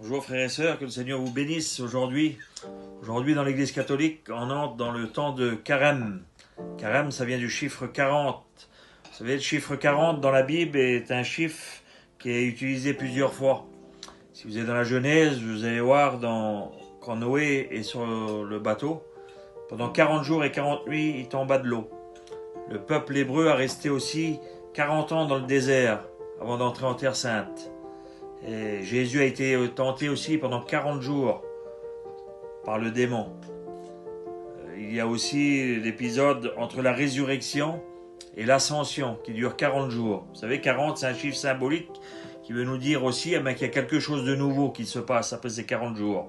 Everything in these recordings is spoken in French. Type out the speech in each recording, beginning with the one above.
Bonjour frères et sœurs, que le Seigneur vous bénisse aujourd'hui. Aujourd'hui dans l'église catholique, on entre dans le temps de Carême. Carême, ça vient du chiffre 40. Vous savez, le chiffre 40 dans la Bible est un chiffre qui est utilisé plusieurs fois. Si vous êtes dans la Genèse, vous allez voir quand Noé est sur le bateau, pendant 40 jours et 40 nuits, il tomba de l'eau. Le peuple hébreu a resté aussi 40 ans dans le désert avant d'entrer en Terre Sainte. Et Jésus a été tenté aussi pendant 40 jours par le démon. Il y a aussi l'épisode entre la résurrection et l'ascension qui dure 40 jours. Vous savez, 40 c'est un chiffre symbolique qui veut nous dire aussi qu'il y a quelque chose de nouveau qui se passe après ces 40 jours.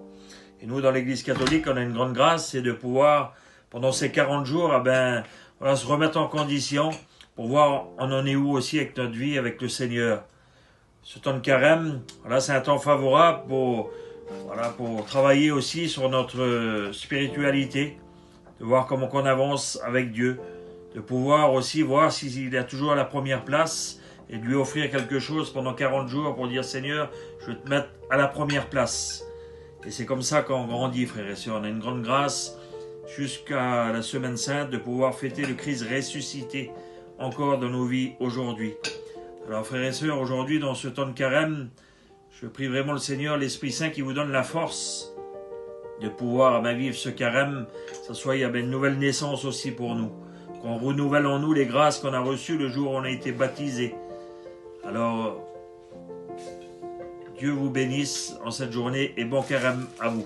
Et nous, dans l'église catholique, on a une grande grâce, c'est de pouvoir, pendant ces 40 jours, se remettre en condition pour voir on en est où aussi avec notre vie, avec le Seigneur. Ce temps de carême, c'est un temps favorable pour travailler aussi sur notre spiritualité, de voir comment on avance avec Dieu, de pouvoir aussi voir s'il est toujours à la première place et de lui offrir quelque chose pendant 40 jours pour dire Seigneur, je veux te mettre à la première place. Et c'est comme ça qu'on grandit, frères et sœurs. On a une grande grâce jusqu'à la semaine sainte de pouvoir fêter le Christ ressuscité encore dans nos vies aujourd'hui. Alors frères et sœurs, aujourd'hui dans ce temps de carême, je prie vraiment le Seigneur, l'Esprit Saint qui vous donne la force de pouvoir vivre ce carême, que ce soit une nouvelle naissance aussi pour nous, qu'on renouvelle en nous les grâces qu'on a reçues le jour où on a été baptisé. Alors, Dieu vous bénisse en cette journée et bon carême à vous.